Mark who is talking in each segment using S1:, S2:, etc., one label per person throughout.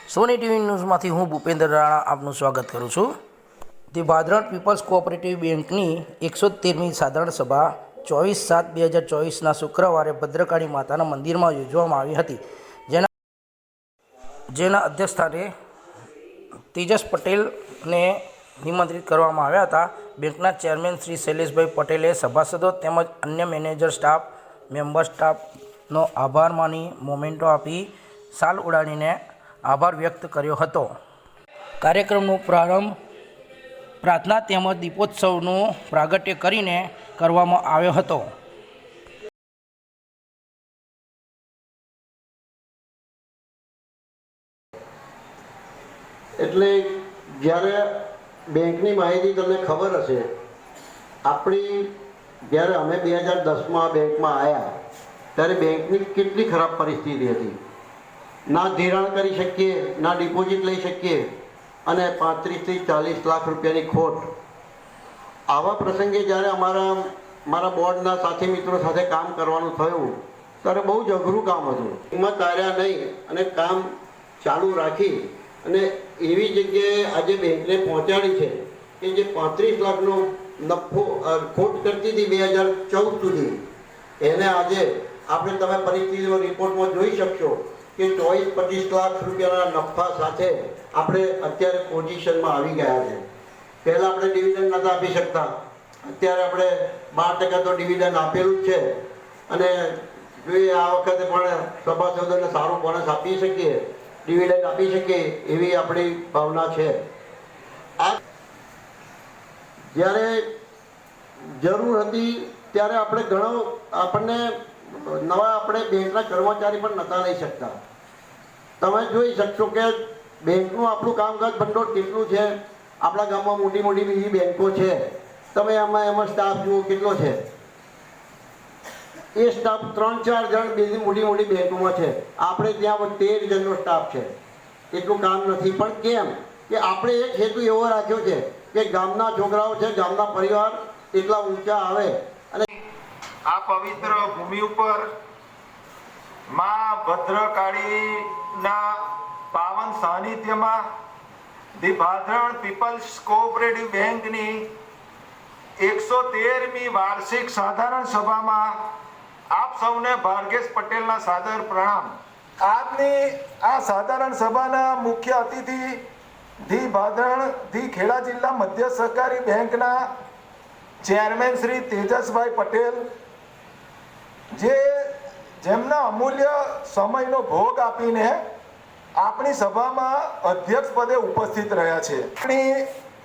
S1: સોની TV ન્યૂઝમાંથી હું ભૂપેન્દ્ર રાણા આપનું સ્વાગત કરું છું। ધી ભાદરણ પીપલ્સ કોઓપરેટિવ બેંકની 113મી સાધારણ સભા 24/7/2024ના શુક્રવારે ભદ્રકાળી માતાના મંદિરમાં યોજવામાં આવી હતી, જેના અધ્યક્ષસ્થાને તેજસ પટેલને નિમંત્રિત કરવામાં આવ્યા હતા। બેંકના ચેરમેન શ્રી શૈલેષભાઈ પટેલે સભાસદો તેમજ અન્ય મેનેજર સ્ટાફ, મેમ્બર સ્ટાફનો આભાર માની મોમેન્ટો આપી શાલ ઉડાડીને આભાર વ્યક્ત કર્યો હતો। કાર્યક્રમનો પ્રારંભ પ્રાર્થના તેમજ દીપોત્સવનું પ્રાગટ્ય કરીને કરવામાં આવ્યો હતો।
S2: એટલે જ્યારે બેંકની માહિતી તમને ખબર હશે, આપણી જ્યારે અમે 2010માં બેંકમાં આવ્યા ત્યારે બેંકની કેટલી ખરાબ પરિસ્થિતિ હતી। ના ધિરાણ કરી શકીએ, ના ડિપોઝિટ લઈ શકીએ અને 35 થી 40 લાખ રૂપિયાની ખોટ। આવા પ્રસંગે જ્યારે મારા બોર્ડના સાથી મિત્રો સાથે કામ કરવાનું થયું ત્યારે બહુ જ અઘરું કામ હતું। હિંમત હાર્યા નહીં અને કામ ચાલુ રાખી અને એવી જગ્યાએ આજે બેંકને પહોંચાડી છે કે જે 35 લાખનો નફો ખોટ કરતી હતી 2014 સુધી, એને આજે આપણે તમે પરિસ્થિતિનો રિપોર્ટમાં જોઈ શકશો કે 24-25 લાખ રૂપિયાના નફા સાથે આપણે અત્યારે પોઝિશનમાં આવી ગયા છે। પહેલાં આપણે ડિવિડન્ડ નહોતા આપી શકતા, અત્યારે આપણે 12% તો ડિવિડન્ડ આપેલું જ છે અને જોઈએ આ વખતે પણ સભાસદોને સારું બોનસ આપી શકીએ, ડિવિડન્ડ આપી શકીએ એવી આપણી ભાવના છે। આ જ્યારે જરૂર હતી ત્યારે આપણને બેંકના કર્મચારી પણ નહોતા લઈ શકતા। તમે જોઈ શકશો કે બેંકનું આપણું કામકાજ ભંડોળ કેટલું છે। આપણા ગામમાં મોટી મોટી બીજી બેંકો છે, તમે એમાં સ્ટાફ જુઓ કેટલો છે। એ સ્ટાફ 3-4 જણ બીજી મોટી મોટી બેંકોમાં છે, આપણે ત્યાં 13 જણનો સ્ટાફ છે। એટલું કામ નથી, પણ કેમ કે આપણે એક હેતુ એવો રાખ્યો છે કે ગામના છોકરાઓ છે, ગામના પરિવાર એટલા ઊંચા આવે અને
S3: આ પવિત્ર ભૂમિ ઉપર માં ભદ્રકાળીના પાવન સાનિધ્યમાં ધી ભાદરણ પીપલ્સ કોઓપરેટિવ બેંકની 113મી વાર્ષિક સાધારણ સભામાં આપ સૌને ભાર્ગેશ પટેલના સાદર પ્રણામ। આજની આ સાધારણ સભાના મુખ્ય અતિથિ ધી ભાદરણ ધી ખેડા જિલ્લા મધ્ય સહકારી બેંકના ચેરમેન શ્રી તેજસભાઈ પટેલ, જેમના અમૂલ્ય સમયનો ભોગ આપીને આપણી સભામાં અધ્યક્ષ પદે ઉપસ્થિત રહ્યા છે। આપણી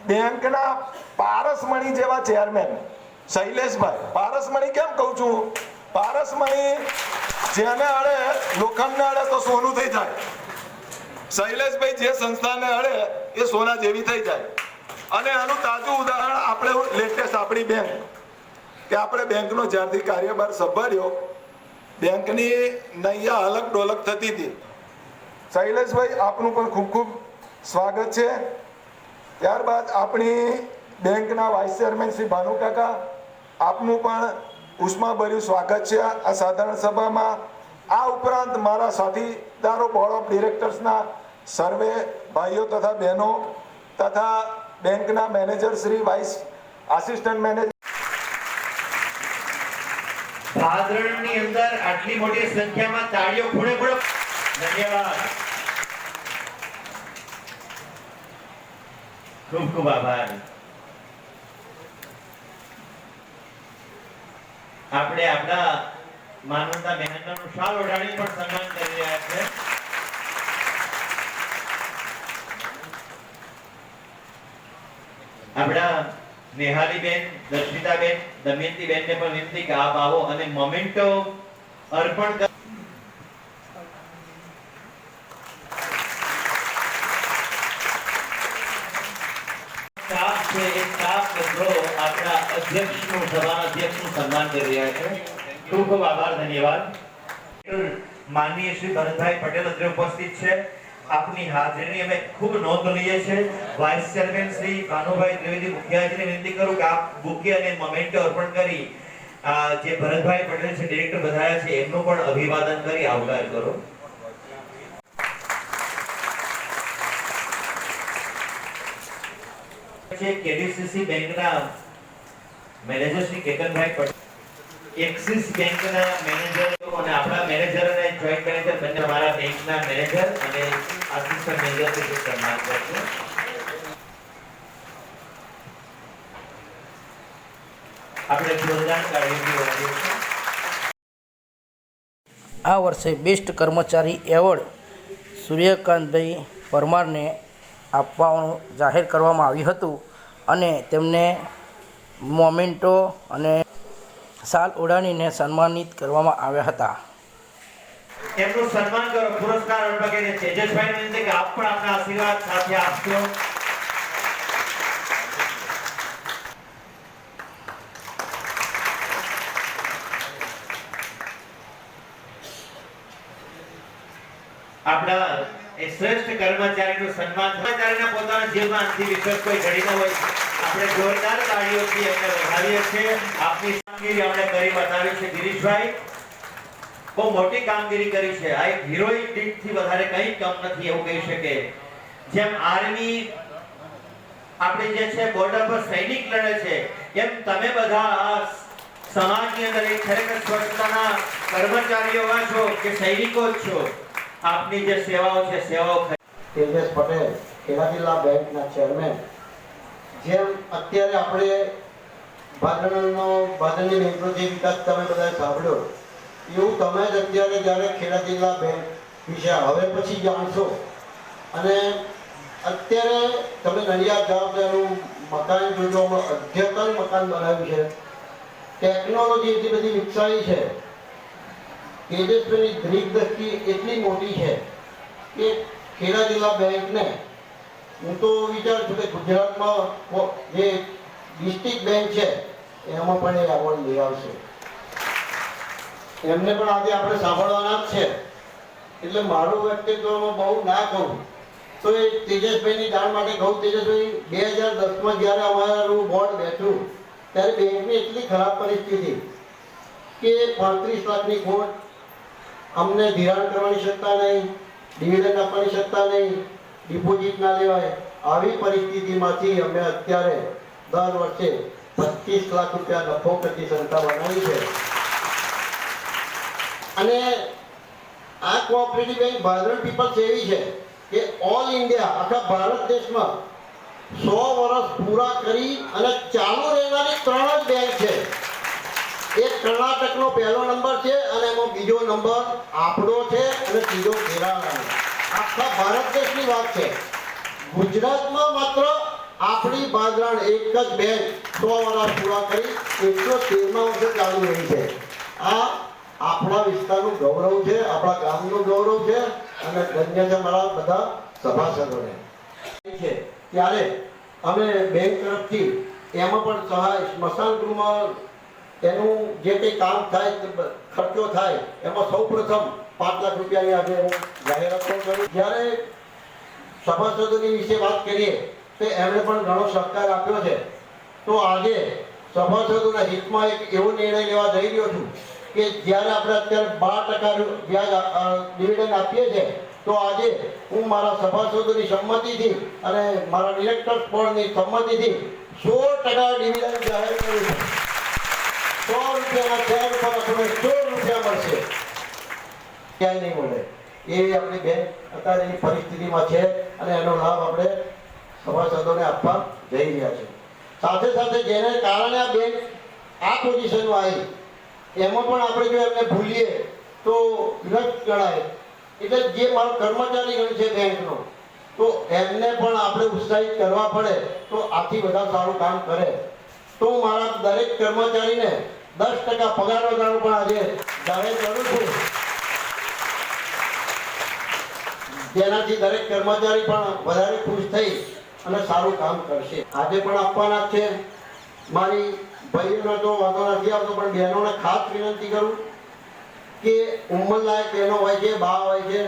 S3: બેંકના પારસમણી જેવા ચેરમેન શૈલેષભાઈ, પારસમણી કેમ કહું છું, પારસમણી જેને અડે લોખંડને અડે તો સોનું થઈ જાય, શૈલેષભાઈ જે સંસ્થાને અડે એ સોના જેવી થઈ જાય। અને આનું તાજું ઉદાહરણ આપણે લેટેસ્ટ આપણી બેંક કે આપણે બેંકનો જ્યારથી કાર્યભાર સંભાળ્યો બેંકની નૈયા અલગ ડોલક થતી હતી। શૈલેષભાઈ આપનું પણ ખૂબ ખૂબ સ્વાગત છે। ત્યારબાદ આપણી બેંકના વાઇસ ચેરમેન શ્રી ભાનુકાકા, આપનું પણ ઉષ્માભર્યું સ્વાગત છે આ સાધારણ સભામાં। આ ઉપરાંત મારા સાથીદારો, બોર્ડ ઓફ ડિરેક્ટર્સના સર્વે ભાઈઓ તથા બહેનો તથા બેંકના manager Shri, vice assistant manager,
S4: ભાદરણની અંદર આટલી મોટી સંખ્યામાં તાળીઓ ખૂણે ખૂણે, ધન્યવાદ, ખૂબ ખૂબ આભાર। આપણે આપણા માનવતા મહેમાનોનું શાલ ઓઢાડી પણ સન્માન કરી રહ્યા છે। આપણા નેહાલીબેન, દર્શિતાબેન, દમયંતીબેનને પણ વિનંતી કે આપ આવો અને મોમેન્ટો અર્પણ કરો। સ્ટાફ છે એ સ્ટાફ મિત્રો આપણા અધ્યક્ષનું, સભાના અધ્યક્ષનું સન્માન કરી રહ્યા છે। ખૂબ ખૂબ આભાર, ધન્યવાદ। માનનીય શ્રી ભરતભાઈ પટેલ અત્રે ઉપસ્થિત છે। આપની હાજરીની અમે ખૂબ નોંધ લઈએ છીએ। વાઇસ ચેરમેન શ્રી ભાનુભાઈ ત્રિવેદી મુખ્યાજીને વિનંતી કરું કે આપ બુકે અને મોમેન્ટો અર્પણ કરી જે ભરતભાઈ પટેલ છે ડિરેક્ટર બધાયા છે એમનું પણ અભિવાદન કરી આવકાર કરો। છે કેડીસીસી બેંકના મેનેજર શ્રી કેતનભાઈ પટેલ, એક્સિસ બેંકના મેનેજર અને આપણા મેનેજર અને જોઈન્ટ મેનેજર બંને અમારા બેંકના મેનેજર અને આસિસ્ટન્ટ મેનેજર તરીકે સન્માન કરશે. આપણે જોરદાર તાળીઓથી વધાવીએ છીએ.
S1: આ વર્ષે બેસ્ટ કર્મચારી એવોર્ડ સૂર્યકાંતભાઈ પરમારને આપવાનું જાહેર કરવામાં આવ્યું હતું અને તેમને મોમેન્ટો અને શાલ ઓઢાડીને સન્માનિત કરવામાં આવ્યા હતા.
S4: એમનું સન્માન કરો, પુરસ્કાર અર્પણ કરીને તેજસભાઈને વિનંતી કે આપ પણ આપના આશીર્વાદ સાથે આપજો. આપણા એ શ્રેષ્ઠ કર્મચારીનું સન્માન, કર્મચારીના પોતાના જીવનમાં આનાથી વિશેષ કોઈ ઘડી ન હોય. આપણે જોરદાર તાળીઓથી એમને વધાવીએ છીએ. આપની કામગીરી આપણે કરી બતાવી છે ગિરીશભાઈ, બહુ મોટી કામગીરી કરી છે. આ એક હિરોઈક ડીડથી વધારે કંઈ કમ નથી એવું કહી શકે. જેમ આર્મી આપણે જે છે બોર્ડર પર સૈનિક લડે છે, એમ તમે બધા આ સમાજની અંદર એક ખરેખર સ્વચ્છતાના કર્મચારીઓ છો કે સૈનિકો જ છો. આપની જે સેવાઓ છે સેવાઓ.
S2: તેજસ પટેલ, ખેડા જિલ્લા બેંકના ચેરમેન, જેમ અત્યારે આપણે ભાદરણની બેંકનો જે વિકાસ તમે બધાએ સાંભળ્યો, એવું તમે જ અત્યારે જ્યારે ખેડા જિલ્લા બેંક વિશે હવે પછી જાણશો. અને અત્યારે તમે નડિયાદ જાઓ તેનું મકાન જોજો, અદ્યતન મકાન બનાવ્યું છે. ટેકનોલોજી એટલી બધી વિકસાવી છે. તેજસ્વીની દ્રષ્ટિ એટલી મોટી છે કે ખેડા જિલ્લા બેંકને હું તો વિચારું છું કે ગુજરાતમાં જે ડિસ્ટ્રિક્ટ બેંક છે એમાં પણ એ એવોર્ડ લઈ આવશે. એમને પણ આજે આપણે સાંભળવાના જ છે, એટલે મારું વ્યક્તિત્વમાં બહુ ના કહું તો એ તેજસભાઈની જાણ માટે કહું. તેજસભાઈ 2010માં જ્યારે અમારું બોર્ડ બેઠું ત્યારે બેંકની એટલી ખરાબ પરિસ્થિતિ કે 35 લાખની ખોટ, અમને ધિરાણ કરવાની સત્તા નહીં, ડિવિડન્ડ આપવાની સત્તા નહીં, ડિપોઝિટ ના લેવાય. આવી પરિસ્થિતિમાંથી અમે અત્યારે દર વર્ષે 25 લાખ રૂપિયા નફો કરતી સંસ્થા બનાવી છે. અને આ કોઓપરેટિવ બેંક ભાદરણ પીપલ્સ એવી છે કે ઓલ ઇન્ડિયા આખા ભારત દેશમાં 100 વર્ષ પૂરા કરી અને ચાલુ રહેનારી 3 જ બેંક છે. એક કર્ણાટકનો પહેલો નંબર છે અને એમાં બીજો નંબર આપણો છે અને ત્રીજો કેરાલાનો. આખા ભારત દેશની વાત છે. ગુજરાતમાં માત્ર આપણી ભાદરણ એક જ બેંક 100 વર્ષ પૂરા કરી 113મા વર્ષે ચાલુ રહી છે. આ આપણા વિસ્તારનું ગૌરવ છે, આપણા ગામનું ગૌરવ છે અને ધન્ય છે મારા બધા સભાસદોને. ત્યારે અમે બેંક તરફથી એમાં પણ સહાય, સ્મશાન ગૃહમાં એનું જે કંઈ કામ થાય, ખર્ચો થાય, એમાં સૌ પ્રથમ 5 લાખ રૂપિયાની આજે હું જાહેરાત પણ કરું. જ્યારે સભાસદોની વિશે વાત કરીએ તો એમણે પણ ઘણો સહકાર આપ્યો છે. તો આજે સભાસદોના હિતમાં એક એવો નિર્ણય લેવા જઈ રહ્યો છું કે જ્યારે આપણે અત્યારે 12% વ્યાજ ડિવિડન્ડ આપીએ છીએ, તો આજે હું મારા સભાસદોની સંમતિથી અને મારા ડિરેક્ટર્સ બોર્ડની સંમતિથી 16% ડિવિડન્ડ જાહેર કરું છું. 100 રૂપિયાના શેર ઉપર આપણને 16 રૂપિયા મળશે, ક્યાંય નહીં મળે. એ આપણી બેંક અત્યારે એની પરિસ્થિતિમાં છે અને એનો લાભ આપણે સભાસદોને આપવા જઈ રહ્યા છે. સાથે સાથે જેને કારણે આ બેંક આ પોઝિશનમાં આવી એમાં પણ આપણે જો એમને ભૂલીએ તો વિરક્ત ગણાય. એટલે જે મારો કર્મચારી ગણ છે બેંકનો, તો એમને પણ આપણે ઉત્સાહિત કરવા પડે તો આથી બધા સારું કામ કરે. તો હું મારા દરેક કર્મચારીને 10% પગાર વધારો પણ આજે જાહેર કરું છું, જેનાથી દરેક કર્મચારી પણ વધારે ખુશ થઈ અને સારું કામ કરશે. આજે પણ આપવાના છે. મારી ભાઈઓને તો વાંધો નથી આવતો, પણ બહેનોને ખાસ વિનંતી કરું કે ઉંમરલાયક બહેનો હોય છે, બા હોય છે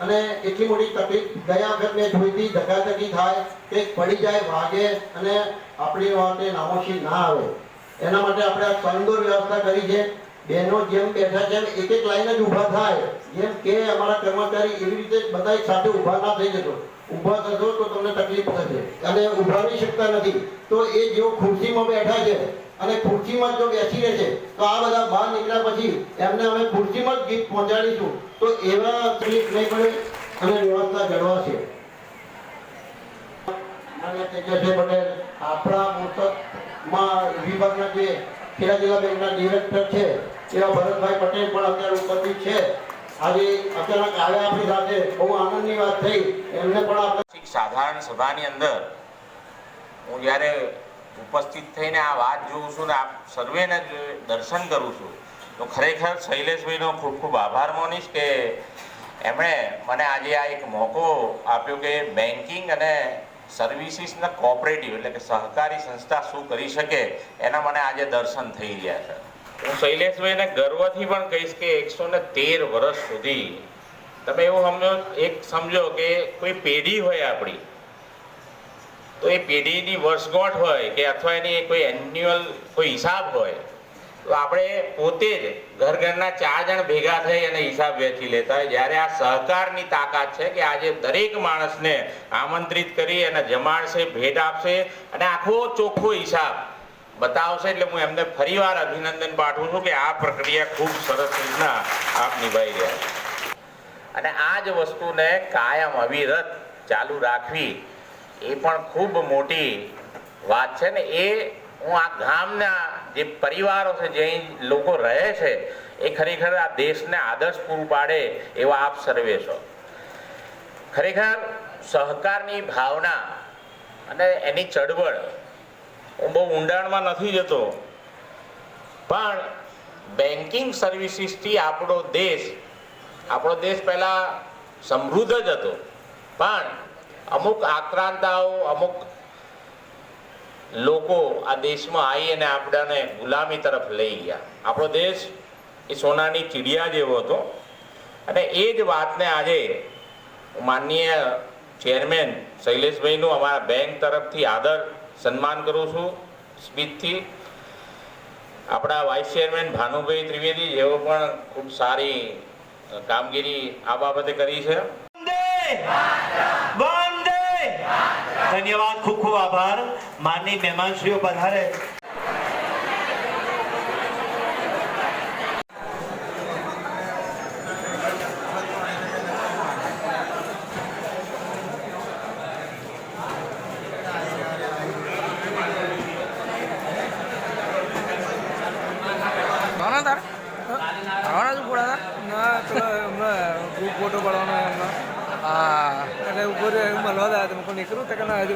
S2: અને એટલી મોટી તકલીફ ગયા વખત મેં જોઈ હતી, ધકાધકી થાય, કંઈક પડી જાય, વાગે અને આપણી વાતે નામોશી ના આવે, એના માટે આપણે આ સંદોર વ્યવસ્થા કરી છે. બહેનો જેમ બેઠા છે એમ એક એક લાઈન જ ઊભા થાય, જેમ કે અમારા કર્મચારી એવી રીતે બધા સાથે ઊભા ના થઈ જશો. ઊભા થશો તો તમને તકલીફ થશે અને ઊભા રહી શકતા નથી. તો એ જેઓ ખુરશીમાં બેઠા છે અને ખુરશીમાં જો બેસી રહે છે તો આ બધા બહાર નીકળ્યા પછી એમને અમે ખુરશીમાં જ ગીત પહોંચાડીશું તો એવા તકલીફ નહીં પડે અને વ્યવસ્થા જળવાશે. અને તેજસ્વી પટેલ આપણા મોરતમાં વિભાગના જે ખેડા જિલ્લા બેંકના ડિરેક્ટર છે એવા ભરતભાઈ પટેલ પણ અત્યારે ઉપસ્થિત છે. આજે અચાનક આવ્યા આપણી સાથે, બહુ આનંદની વાત થઈ. એમને પણ આપણે
S5: સાધારણ સભાની અંદર હું જ્યારે ઉપસ્થિત થઈને આ વાત જોઉં છું ને આપ સર્વેને દર્શન કરું છું તો ખરેખર શૈલેષભાઈનો ખૂબ ખૂબ આભાર માનીશ કે એમણે મને આજે આ એક મોકો આપ્યો કે બેન્કિંગ અને સર્વિસીસના કોઓપરેટિવ એટલે કે સહકારી સંસ્થા શું કરી શકે એના મને આજે દર્શન થઈ રહ્યા છે. હું શૈલેષભાઈને ગર્વથી પણ કહીશ કે 113 વર્ષ સુધી તમે એવું સમજો કે કોઈ પેઢી હોય આપણી, તો એ પેઢીની વર્ષગાંઠ હોય કે અથવા એની કોઈ એન્યુઅલ કોઈ હિસાબ હોય તો આપણે પોતે જ ઘરના 4 જણ ભેગા થઈ અને હિસાબ વેચી લેતા હોય. જ્યારે આ સહકારની તાકાત છે કે આજે દરેક માણસને આમંત્રિત કરી અને જમાડશે, ભેટ આપશે અને આખો ચોખ્ખો હિસાબ બતાવશે. એટલે હું એમને ફરીવાર અભિનંદન પાઠવું છું કે આ પ્રક્રિયા ખૂબ સરસ રીતના આપ નિભાઈ રહ્યા છે અને આ જ વસ્તુને કાયમ અવિરત ચાલુ રાખવી એ પણ ખૂબ મોટી વાત છે ને. એ હું આ ગામના જે પરિવારો છે, જે લોકો રહે છે, એ ખરેખર આ દેશને આદર્શ પૂરું પાડે એવા આપ સર્વે છો. ખરેખર સહકારની ભાવના અને એની ચળવળ હું બહુ ઊંડાણમાં નથી જતો, પણ બેન્કિંગ સર્વિસીસથી આપણો દેશ પહેલા સમૃદ્ધ જ હતો, પણ અમુક આક્રાંતાઓ, અમુક લોકો આ દેશમાં આવી અને આપણને ગુલામી તરફ લઈ ગયા. આપણો દેશ એ સોનાની ચીડિયા જેવો હતો અને એ જ વાતને આજે માનનીય ચેરમેન શૈલેષભાઈનું અમારા બેંક તરફથી આદર સન્માન કરું છું સ્પીચથી. આપણા વાઇસ ચેરમેન ભાનુભાઈ ત્રિવેદી જેઓ પણ ખૂબ સારી કામગીરી આ બાબતે કરી છે.
S4: ધન્યવાદ, ખૂબ ખૂબ આભાર. માનની મહેમાનશ્રીઓ પધારે.
S6: ગ્રુપ ફોટો પાડવાનો એમનો. હા એટલે ઉપર મળવા જાય તો હું નીકળું તો કે ના હજુ